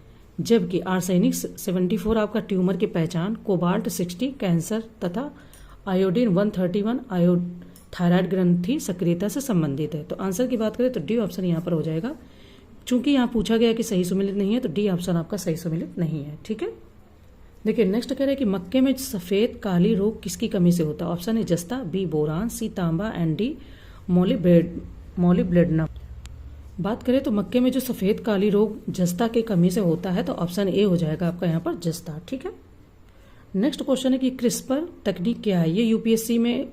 जबकि आर्सेनिक 74 आपका ट्यूमर की पहचान, कोबाल्ट 60 कैंसर तथा आयोडीन 131 थायराइड ग्रंथि सक्रियता से संबंधित है। तो आंसर की बात करें तो डी ऑप्शन यहाँ पर हो जाएगा। चूंकि यहाँ पूछा गया कि सही सुमेलित नहीं है, तो डी ऑप्शन आपका सही सुमेलित नहीं है। ठीक है, देखिए नेक्स्ट कह रहे हैं कि मक्के में सफेद काली रोग किसकी कमी से होता है। ऑप्शन है जस्ता, बी बोरान, सी तांबा, एंड डी मोलिब्डेनम। बात करें तो मक्के में जो सफेद काली रोग जस्ता की कमी से होता है, तो ऑप्शन ए हो जाएगा आपका यहाँ पर जस्ता। ठीक है, नेक्स्ट क्वेश्चन है कि क्रिस्पर तकनीक क्या है। ये यूपीएससी में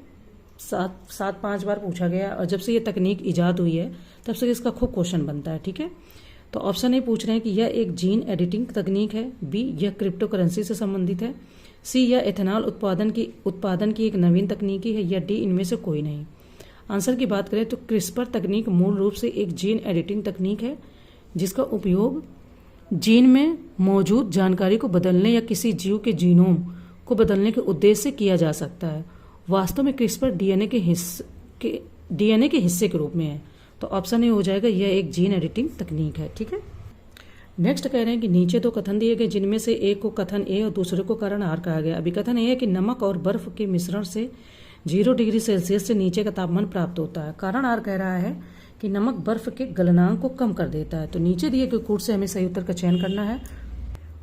5 बार पूछा गया, और जब से ये तकनीक इजाद हुई है तब से इसका खूब क्वेश्चन बनता है। ठीक है, तो ऑप्शन ए पूछ रहे हैं कि यह एक जीन एडिटिंग तकनीक है, बी यह क्रिप्टो करेंसी से संबंधित है, सी यह एथेनॉल उत्पादन की एक नवीन तकनीकी है, या डी इनमें से कोई नहीं। आंसर की बात करें तो क्रिस्पर तकनीक मूल रूप से एक जीन एडिटिंग तकनीक है, जिसका उपयोग जीन में मौजूद जानकारी को बदलने या किसी जीव के जीनोम को बदलने के उद्देश्य से किया जा सकता है। वास्तव में क्रिस्पर डीएनए के हिस्से के रूप में है, तो ऑप्शन ए हो जाएगा, यह एक जीन एडिटिंग तकनीक है। ठीक है, नेक्स्ट कह रहे हैं कि नीचे 2 कथन दिए गए, जिनमें से एक को कथन ए और दूसरे को कारण आर कहा गया। अभी कथन ए है कि नमक और बर्फ के मिश्रण से 0 डिग्री सेल्सियस से नीचे का तापमान प्राप्त होता है। कारण आर कह रहा है कि नमक बर्फ के गलनांक को कम कर देता है। तो नीचे दिए गए कूट से हमें सही उत्तर का चयन करना है।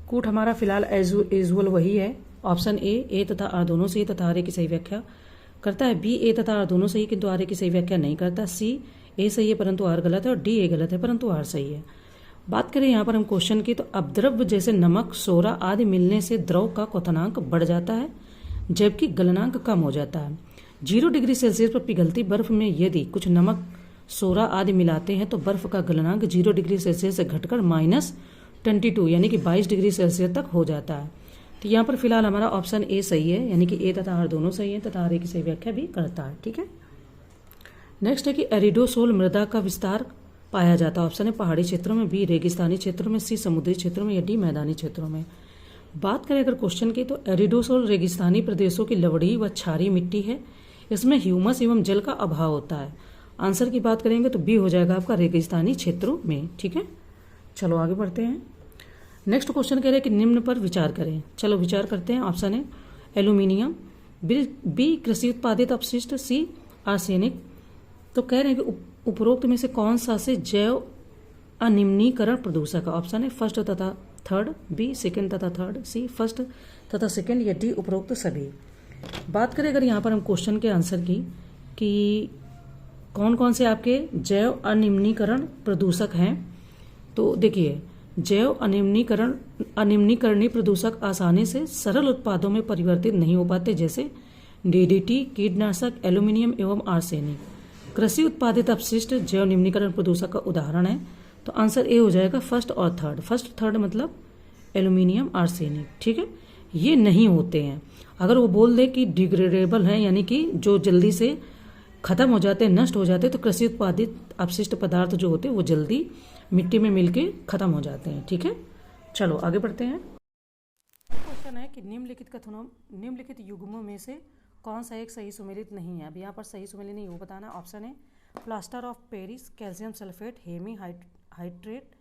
कूट हमारा फिलहाल एज यूजुअल वही है, ऑप्शन ए तथा आर दोनों सही तथा आर ए की सही व्याख्या करता है, बी ए तथा आर दोनों सही किंतु आर ए की सही व्याख्या नहीं करता, सी ए सही है परंतु आर गलत है, और डी ए गलत है परंतु आर सही है। बात करें यहाँ पर हम क्वेश्चन की, तो अपद्रव्य जैसे नमक, सोरा आदि मिलने से द्रव का क्वथनांक बढ़ जाता है, जबकि गलनांक कम हो जाता है। 0 डिग्री सेल्सियस पर पिघलती बर्फ में यदि कुछ नमक, सोरा आदि मिलाते हैं तो बर्फ का गलनांक 0 डिग्री सेल्सियस से घटकर -22 यानी कि 22 डिग्री सेल्सियस तक हो जाता है। तो यहाँ पर फिलहाल हमारा ऑप्शन ए सही है, यानी कि ए तथा आर दोनों सही है तथा आर ए की सही व्याख्या भी करता है। ठीक है, नेक्स्ट है कि एरिडोसोल मृदा का विस्तार पाया जाता है। ऑप्शन है पहाड़ी क्षेत्रों में, बी रेगिस्तानी क्षेत्रों में, सी समुद्री क्षेत्रों में, या डी मैदानी क्षेत्रों में। बात करें अगर क्वेश्चन की, तो एरिडोसोल रेगिस्तानी प्रदेशों की लवड़ी व क्षारीय मिट्टी है, इसमें ह्यूमस एवं जल का अभाव होता है। आंसर की बात करेंगे तो बी हो जाएगा आपका रेगिस्तानी क्षेत्रों में। ठीक है, चलो आगे बढ़ते हैं। नेक्स्ट क्वेश्चन कह रहे हैं कि निम्न पर विचार करें। चलो विचार करते हैं। ऑप्शन है एल्यूमिनियम, बी कृषि उत्पादित अपशिष्ट, सी आर्सेनिक। तो कह रहे हैं कि उपरोक्त में से कौन सा से जैव अनिम्नीकरण प्रदूषक है। ऑप्शन है फर्स्ट तथा थर्ड, बी सेकंड तथा थर्ड, सी फर्स्ट तथा सेकंड, या डी उपरोक्त सभी। बात करें अगर यहाँ पर हम क्वेश्चन के आंसर की कि कौन कौन से आपके जैव अनिम्नीकरण प्रदूषक हैं, तो देखिए जैव अनिम्नीकरणीय प्रदूषक आसानी से सरल उत्पादों में परिवर्तित नहीं हो पाते, जैसे डीडीटी, कीटनाशक, एल्यूमिनियम एवं आर्सेनिक। कृषि उत्पादित अपशिष्ट जैव निम्नीकरण प्रदूषक का उदाहरण है, तो आंसर ए हो जाएगा फर्स्ट और थर्ड। फर्स्ट थर्ड मतलब एल्यूमिनियम, आर्सेनिक। ठीक है, ये नहीं होते हैं। अगर वो बोल दे कि डिग्रेडेबल है, यानी कि जो जल्दी से खत्म हो जाते हैं, नष्ट हो जाते हैं, तो कृषि उत्पादित अपशिष्ट पदार्थ जो होते हैं वो जल्दी मिट्टी में मिलके खत्म हो जाते हैं। ठीक है, चलो आगे बढ़ते हैं। क्वेश्चन है कि निम्नलिखित युग्मों में से कौन सा एक सही सुमेलित नहीं है। अब यहाँ पर सही सुमेलित नहीं वो बताना। ऑप्शन है plaster of Paris, calcium sulphate, Hemy hydrate,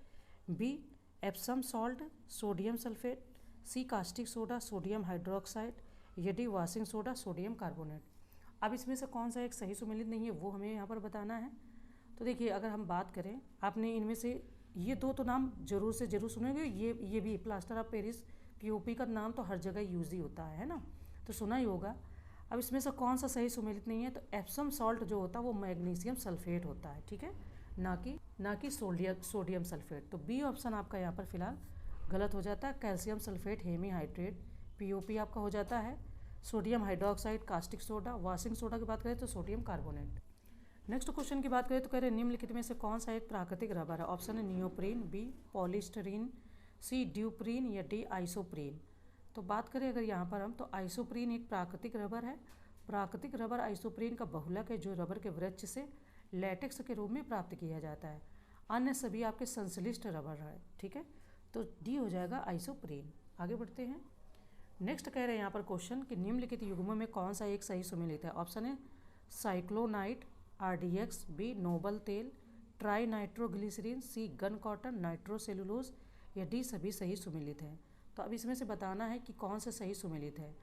B Epsom salt, sodium sulphate, C caustic soda, sodium hydroxide, या D washing soda, sodium carbonate. अब इसमें से कौन सा एक सही सुमेलित नहीं है वो हमें यहाँ पर बताना है। तो देखिए, अगर हम बात करें, आपने इनमें से ये दो तो नाम जरूर से जरूर सुनेंगे। ये भी प्लास्टर ऑफ पेरिस, पीओपी का नाम तो हर जगह यूज ही होता है ना, तो सुना ही होगा। अब इसमें से कौन सा सही सुमेलित नहीं है, तो एप्सम सॉल्ट जो होता है वो मैग्नीशियम सल्फेट होता है, ठीक है, ना कि सोडियम सल्फेट। तो बी ऑप्शन आपका यहाँ पर फिलहाल गलत हो जाता है। Calcium sulphate, Hemy hydrate, POP आपका हो जाता है, sodium hydroxide, caustic soda, washing soda की बात करें तो सोडियम कार्बोनेट। नेक्स्ट क्वेश्चन की बात करें तो कह रहे हैं निम्नलिखित में से कौन सा एक प्राकृतिक रबर है। ऑप्शन है नियोप्रीन, बी पॉलिस्टरीन, सी ड्यूप्रीन, या डी आइसोप्रीन। तो बात करें अगर यहाँ पर हम, तो आइसोप्रीन एक प्राकृतिक रबर है। प्राकृतिक रबर आइसोप्रीन का बहुलक है जो रबर के वृक्ष से लैटेक्स के रूप में प्राप्त किया जाता है। अन्य सभी आपके संश्लिष्ट रबर है, ठीक है, तो डी हो जाएगा आइसोप्रीन। आगे बढ़ते हैं। नेक्स्ट कह रहे हैं यहाँ पर क्वेश्चन कि निम्नलिखित युग्मों में कौन सा एक सही सुमेलित है। ऑप्शन है साइक्लोनाइट, आरडीएक्स, बी नोबल तेल, ट्राई नाइट्रोग्लिसरीन, सी गन कॉटन, नाइट्रोसेलुलोज, या डी सभी सही सुमेलित हैं। तो अब इसमें से बताना है कि कौन सा सही सुमेलित है।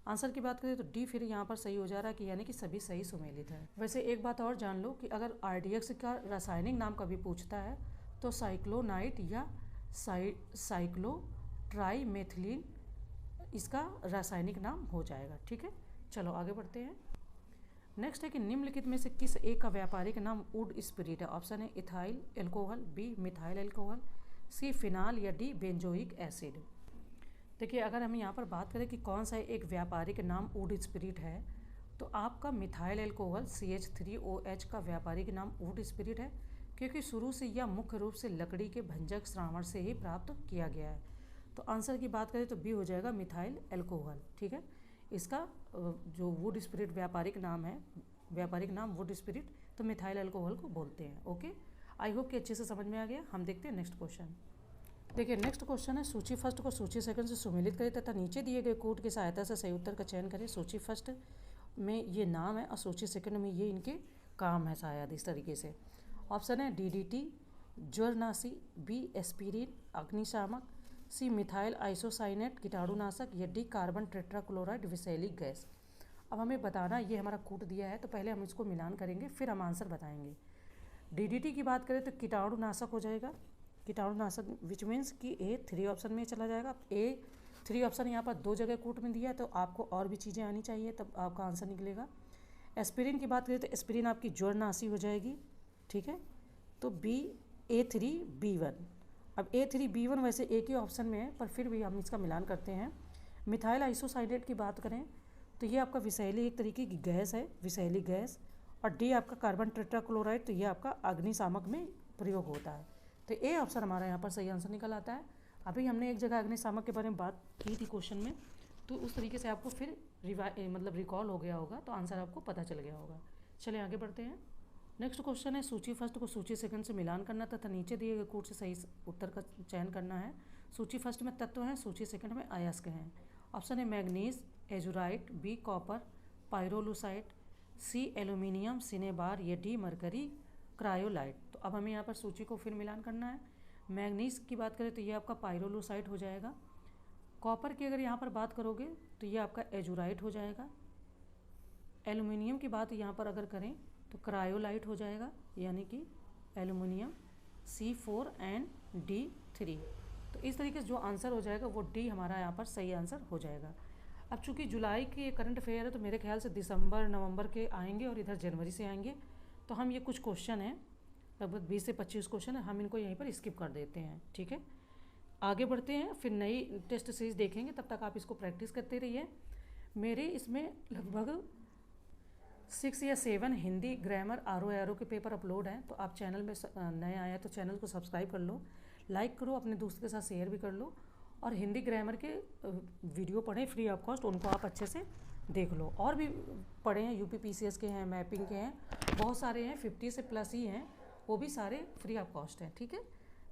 आंसर की बात करें तो डी फिर यहाँ पर सही हो जा रहा है कि यानी कि सभी सही सुमेलित है। वैसे एक बात और जान लो कि अगर आरडीएक्स का रासायनिक नाम कभी पूछता है तो साइक्लोनाइट या साइक्लो ट्राईमेथिलीन इसका रासायनिक नाम हो जाएगा, ठीक है। चलो आगे बढ़ते हैं। नेक्स्ट है कि निम्नलिखित में से किस एक का व्यापारिक नाम वुड स्पिरिट है। ऑप्शन है ethyl alcohol, B methyl alcohol, C phenol, या डी बेंजोइक एसिड। देखिए, अगर हम यहाँ पर बात करें कि कौन सा एक व्यापारिक नाम वुड स्पिरिट है, तो आपका मिथाइल एल्कोहल CH3OH का व्यापारिक नाम वुड स्पिरिट है, क्योंकि शुरू से यह मुख्य रूप से लकड़ी के भंजक श्रावण से ही प्राप्त किया गया है। तो आंसर की बात करें तो बी हो जाएगा मिथाइल एल्कोहल, ठीक है। इसका जो वुड स्पिरिट व्यापारिक नाम वुड स्पिरिट, तो मिथाइल एल्कोहल को बोलते हैं। ओके, आई होप कि अच्छे से समझ में आ गया। हम देखते हैं नेक्स्ट क्वेश्चन। देखिए, नेक्स्ट क्वेश्चन है सूची फर्स्ट को सूची सेकंड से सुमेलित करें तथा नीचे दिए गए कोड की सहायता से सही उत्तर का चयन करें। सूची फर्स्ट में ये नाम है और सूची सेकंड में ये इनके काम है, शायद इस तरीके से। ऑप्शन है DDT ज्वरनाशी, बी एस्पिरिन अग्निशामक, सी मिथाइल आइसोसाइनेट कीटाणुनाशक, या डी कार्बन टेट्राक्लोराइड विषैली गैस। अब हमें बताना, ये हमारा कोड दिया है तो पहले हम इसको मिलान करेंगे फिर हम आंसर बताएंगे। DDT की बात करें तो कीटाणुनाशक हो जाएगा, कीटाणुनाशक विच मीन्स कि A3 ऑप्शन में चला जाएगा। A3 ऑप्शन यहाँ पर दो जगह कोड में दिया है तो आपको और भी चीज़ें आनी चाहिए तब आपका आंसर निकलेगा। एस्पिरिन की बात करें तो एस्पिरिन आपकी ज्वरनाशी हो जाएगी, ठीक है, तो A3B1। अब A3B1 वैसे एक ही ऑप्शन में है पर फिर भी हम इसका मिलान करते हैं। मिथाइल आइसोसाइनेट की बात करें तो ये आपका विषैली एक तरीके की गैस है, विषैली गैस, और डी आपका कार्बन टेट्राक्लोराइड, तो ये आपका अग्निशामक में प्रयोग होता है। तो ए ऑप्शन हमारा यहाँ पर सही आंसर निकल आता है। अभी हमने एक जगह अग्निशामक के बारे में बात की थी क्वेश्चन में, तो उस तरीके से आपको फिर रिकॉल हो गया होगा, तो आंसर आपको पता चल गया होगा। चलिए आगे बढ़ते हैं। नेक्स्ट क्वेश्चन है सूची फर्स्ट को सूची सेकंड से मिलान करना तथा नीचे दिए गए कोड से सही उत्तर का चयन करना है। सूची फर्स्ट में तत्व हैं, सूची सेकंड में अयस्क हैं। ऑप्शन है मैग्नीज एजुराइट, बी कॉपर पायरोलुसाइट, सी एल्यूमिनियम सिनेबार, या डी मरकरी क्रायोलाइट। तो अब हमें यहाँ पर सूची को फिर मिलान करना है। मैग्नीज की बात करें तो ये आपका पायरोलुसाइट हो जाएगा। कॉपर की अगर यहाँ पर बात करोगे तो ये आपका एजुराइट हो जाएगा। एल्यूमिनियम की बात यहाँ पर अगर करें तो क्रायोलाइट हो जाएगा, यानी कि एल्यूमिनियम C4ND3। तो इस तरीके से जो आंसर हो जाएगा वो डी हमारा यहाँ पर सही आंसर हो जाएगा। अब चूंकि जुलाई के करंट अफेयर है तो मेरे ख्याल से दिसंबर नवंबर के आएंगे और इधर जनवरी से आएंगे, तो हम ये कुछ क्वेश्चन हैं, लगभग 20 से 25 क्वेश्चन है, हम इनको यहीं पर स्किप कर देते हैं, ठीक है। आगे बढ़ते हैं, फिर नई टेस्ट सीरीज देखेंगे, तब तक आप इसको प्रैक्टिस करते रहिए। मेरे इसमें लगभग 6 या 7 हिंदी ग्रामर RO के पेपर अपलोड हैं, तो आप चैनल में नए आए हैं तो चैनल को सब्सक्राइब कर लो, लाइक करो, अपने दोस्त के साथ शेयर भी कर लो, और हिंदी ग्रामर के वीडियो पढ़ें फ्री ऑफ कॉस्ट, उनको आप अच्छे से देख लो। और भी पढ़े हैं, UPPCS के हैं, मैपिंग के हैं, बहुत सारे हैं, 50 से प्लस ही हैं, वो भी सारे फ्री ऑफ कॉस्ट हैं, ठीक है।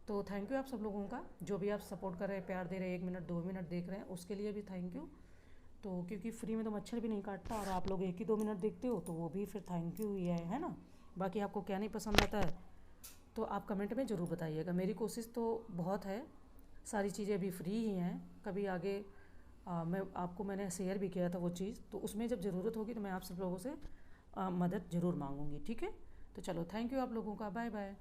तो थैंक यू आप सब लोगों का, जो भी आप सपोर्ट कर रहे हैं, प्यार दे रहे हैं, 1 मिनट 2 मिनट देख रहे हैं, उसके लिए भी थैंक यू। तो क्योंकि फ्री में तो मच्छर भी नहीं काटता और आप लोग 1 ही 2 मिनट देखते हो तो वो भी फिर थैंक यू ही है ना। बाकी आपको क्या नहीं पसंद आता है तो आप कमेंट में ज़रूर बताइएगा। मेरी कोशिश तो बहुत है, सारी चीज़ें अभी फ्री ही हैं। कभी आगे मैंने शेयर भी किया था वो चीज़, तो उसमें जब ज़रूरत होगी तो मैं आप सब लोगों से मदद ज़रूर मांगूंगी। ठीक है, तो चलो, थैंक यू आप लोगों का, बाय बाय।